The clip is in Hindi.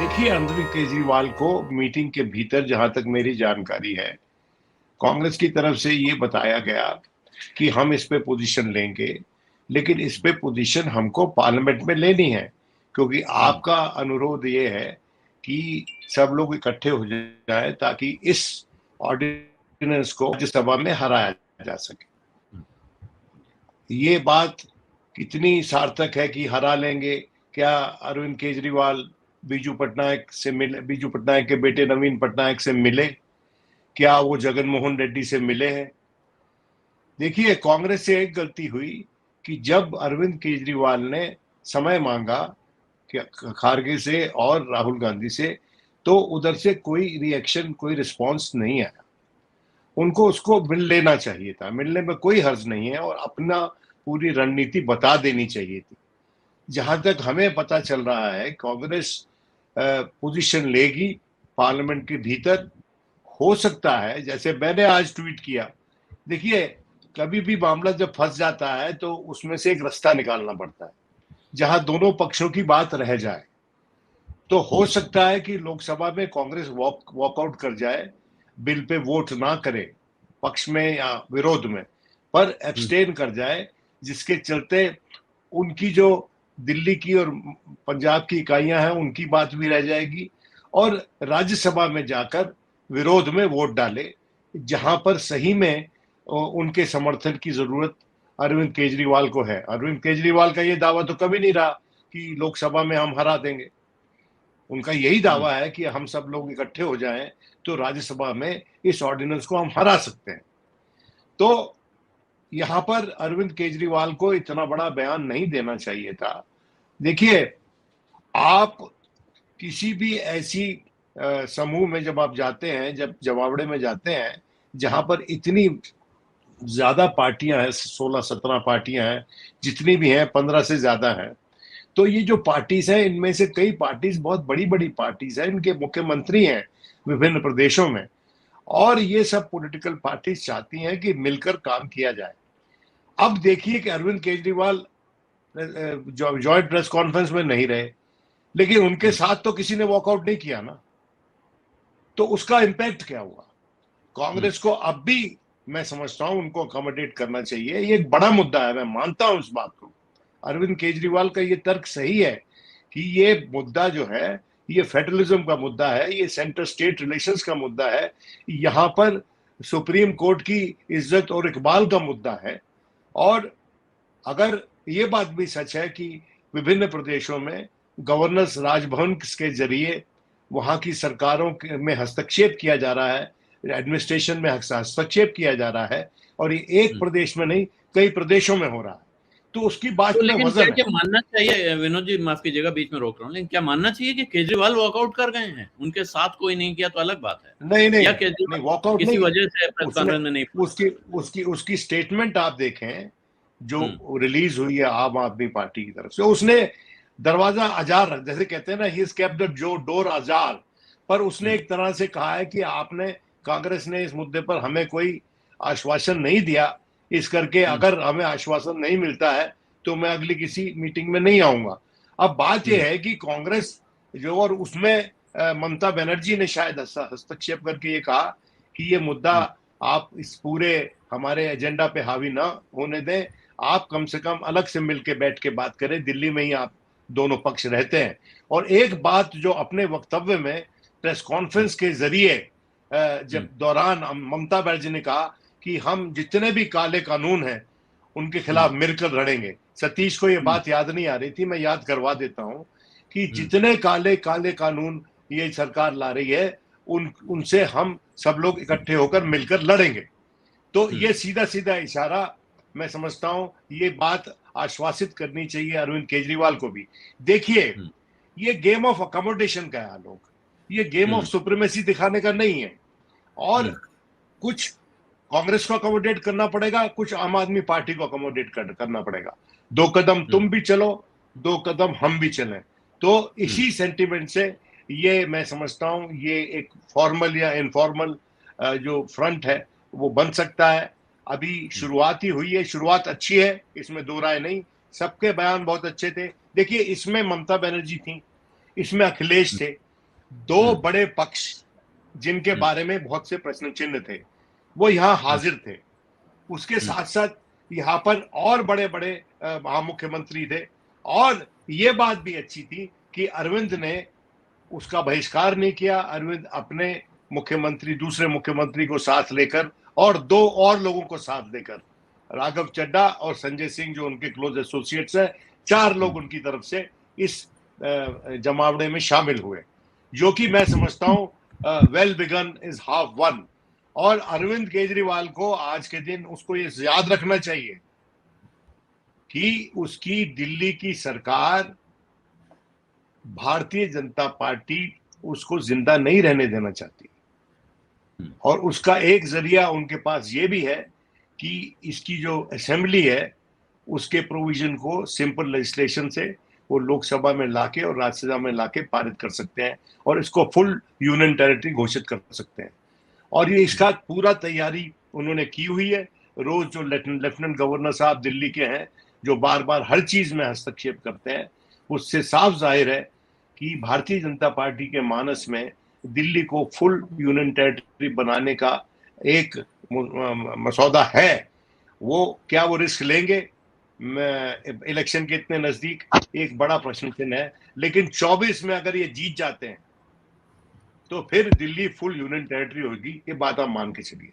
देखिए, अरविंद केजरीवाल को मीटिंग के भीतर, जहां तक मेरी जानकारी है, कांग्रेस की तरफ से ये बताया गया कि हम इस पे पोजीशन लेंगे, लेकिन इस पे पोजीशन हमको पार्लियामेंट में लेनी है, क्योंकि आपका अनुरोध ये है कि सब लोग इकट्ठे हो जाए ताकि इस ऑर्डिनेंस को राज्यसभा में हराया जा सके। ये बात कितनी सार्थक है कि हरा लेंगे? क्या अरविंद केजरीवाल बीजू पटनायक के बेटे नवीन पटनायक से मिले? क्या वो जगन मोहन रेड्डी से मिले हैं? देखिए, कांग्रेस से एक गलती हुई कि जब अरविंद केजरीवाल ने समय मांगा खारगे से और राहुल गांधी से, तो उधर से कोई रिएक्शन, कोई रिस्पांस नहीं आया। उनको उसको मिल लेना चाहिए था, मिलने में कोई हर्ज नहीं है, और अपना पूरी रणनीति बता देनी चाहिए थी। जहां तक हमें पता चल रहा है, कांग्रेस पोजीशन लेगी पार्लियामेंट के भीतर। हो सकता है, जैसे मैंने आज ट्वीट किया, देखिए, कभी भी मामला जब फंस जाता है तो उसमें से एक रास्ता निकालना पड़ता है जहां दोनों पक्षों की बात रह जाए। तो हो सकता है कि लोकसभा में कांग्रेस वॉकआउट कर जाए, बिल पे वोट ना करे पक्ष में या विरोध में, पर एब्सटेन कर जाए, जिसके चलते उनकी जो दिल्ली की और पंजाब की इकाइयां हैं उनकी बात भी रह जाएगी, और राज्यसभा में जाकर विरोध में वोट डाले, जहां पर सही में उनके समर्थन की जरूरत अरविंद केजरीवाल को है। अरविंद केजरीवाल का ये दावा तो कभी नहीं रहा कि लोकसभा में हम हरा देंगे। उनका यही दावा है कि हम सब लोग इकट्ठे हो जाएं तो राज्यसभा में इस ऑर्डिनेंस को हम हरा सकते हैं। तो यहां पर अरविंद केजरीवाल को इतना बड़ा बयान नहीं देना चाहिए था। देखिए, आप किसी भी ऐसी समूह में जब आप जाते हैं, जब जमावड़े में जाते हैं, जहां पर इतनी ज्यादा पार्टियां हैं, 16-17 पार्टियां हैं, जितनी भी हैं 15 से ज्यादा हैं, तो ये जो पार्टीज हैं, इनमें से कई पार्टीज बहुत बड़ी बड़ी पार्टीज हैं, इनके मुख्यमंत्री हैं विभिन्न प्रदेशों में, और ये सब पॉलिटिकल पार्टीज चाहती हैं कि मिलकर काम किया जाए। अब देखिए कि Arvind Kejriwal joint press conference में नहीं रहे, लेकिन उनके साथ तो किसी ने वॉकआउट नहीं किया ना, तो उसका इंपैक्ट क्या हुआ? कांग्रेस को अब भी, मैं समझता हूं, उनको अकोमोडेट करना चाहिए। ये एक बड़ा मुद्दा है, मैं मानता हूं इस बात को। अरविंद केजरीवाल का ये तर्क सही है कि ये मुद्दा जो है, ये फेडरलिज्म का मुद्दा है, ये सेंटर स्टेट रिलेशंस का मुद्दा है, यहां पर सुप्रीम कोर्ट की इज्जत और इकबाल का मुद्दा है। और अगर ये बात भी सच है कि विभिन्न प्रदेशों में गवर्नर्स राजभवन के जरिए वहां की सरकारों में हस्तक्षेप किया जा रहा है, एडमिनिस्ट्रेशन में हस्तक्षेप किया जा रहा है, और ये एक प्रदेश में नहीं, कई प्रदेशों में हो रहा है, तो उसकी बात तो में लेकिन वजन क्या है। मानना चाहिए, विनोद जी माफ कीजिएगा बीच में रोक रहा हूँ, लेकिन क्या मानना चाहिए कि केजरीवाल वॉकआउट कर गए हैं, उनके साथ कोई नहीं किया तो अलग बात है, नहीं नहीं या नहीं, केजरीवाल वॉकआउट किसी नहीं। वजह से प्रेस उसने कॉन्फ्रेंस में नहीं उसकी पहुंचे? उसकी उसकी स्टेटमेंट आप देखें जो रिलीज हुई है आम आदमी पार्टी की तरफ से, उसने दरवाजा अजार रख, जैसे कहते हैं ना, ही केप्ट द जो डोर अजार, पर उसने एक तरह से कहा है कि आपने, कांग्रेस ने इस मुद्दे पर हमें कोई आश्वासन नहीं दिया, इस करके अगर हमें आश्वासन नहीं मिलता है तो मैं अगली किसी मीटिंग में नहीं आऊंगा। अब बात यह है कि कांग्रेस जो, और उसमें ममता बनर्जी ने शायद हस्तक्षेप करके ये कहा कि ये मुद्दा आप इस पूरे हमारे एजेंडा पे हावी ना होने दें, आप कम से कम अलग से मिलके बैठ के बात करें, दिल्ली में ही आप दोनों पक्ष रहते हैं। और एक बात जो अपने वक्तव्य में प्रेस कॉन्फ्रेंस के जरिए जब दौरान ममता बनर्जी ने कहा कि हम जितने भी काले कानून हैं उनके खिलाफ मिलकर लड़ेंगे। सतीश को ये बात याद नहीं आ रही थी, मैं याद करवा देता हूं कि जितने काले काले कानून ये सरकार ला रही है, उनसे हम सब लोग इकट्ठे होकर मिलकर लड़ेंगे। तो ये सीधा सीधा इशारा, मैं समझता हूं, ये बात आश्वासित करनी चाहिए अरविंद केजरीवाल को भी। देखिए, ये गेम ऑफ अकोमोडेशन का है आलोक, ये गेम ऑफ सुप्रीमेसी दिखाने का नहीं है। और कुछ कांग्रेस को अकोमोडेट करना पड़ेगा, कुछ आम आदमी पार्टी को अकोमोडेट करना पड़ेगा। 2 कदम तुम भी चलो, 2 कदम हम भी चलें। तो इसी सेंटिमेंट से ये, मैं समझता हूं, ये एक फॉर्मल या इनफॉर्मल जो फ्रंट है वो बन सकता है। अभी शुरुआत ही हुई है, शुरुआत अच्छी है, इसमें दो राय नहीं, सबके बयान बहुत अच्छे थे। देखिए, इसमें ममता बनर्जी थी, इसमें अखिलेश थे, दो बड़े पक्ष जिनके बारे में बहुत से प्रश्न चिन्ह थे वो यहाँ हाजिर थे। उसके साथ साथ यहाँ पर और बड़े बड़े महामुख्यमंत्री थे, और ये बात भी अच्छी थी कि अरविंद ने उसका बहिष्कार नहीं किया। अरविंद अपने मुख्यमंत्री, दूसरे मुख्यमंत्री को साथ लेकर और दो और लोगों को साथ लेकर, राघव चड्ढा और संजय सिंह जो उनके क्लोज एसोसिएट्स हैं, 4 लोग उनकी तरफ से इस जमावड़े में शामिल हुए, जो कि मैं समझता हूं well begun is half one. और अरविंद केजरीवाल को आज के दिन उसको ये याद रखना चाहिए कि उसकी दिल्ली की सरकार, भारतीय जनता पार्टी उसको जिंदा नहीं रहने देना चाहती, और उसका एक जरिया उनके पास ये भी है कि इसकी जो असेंबली है उसके प्रोविजन को सिंपल लेजिस्लेशन से वो लोकसभा में लाके और राज्यसभा में लाके पारित कर सकते हैं और इसको फुल यूनियन टेरिटरी घोषित कर सकते हैं। और ये इसका पूरा तैयारी उन्होंने की हुई है। रोज जो लेफ्टिनेंट गवर्नर साहब दिल्ली के हैं, जो बार बार हर चीज में हस्तक्षेप करते हैं, उससे साफ जाहिर है कि भारतीय जनता पार्टी के मानस में दिल्ली को फुल यूनियन टेरिटरी बनाने का एक मसौदा है। वो क्या वो रिस्क लेंगे इलेक्शन के इतने नजदीक, एक बड़ा प्रश्न चिन्ह है। लेकिन 24 में अगर ये जीत जाते हैं तो फिर दिल्ली फुल यूनियन टेरिटरी होगी, ये बात आप मान के चलिए।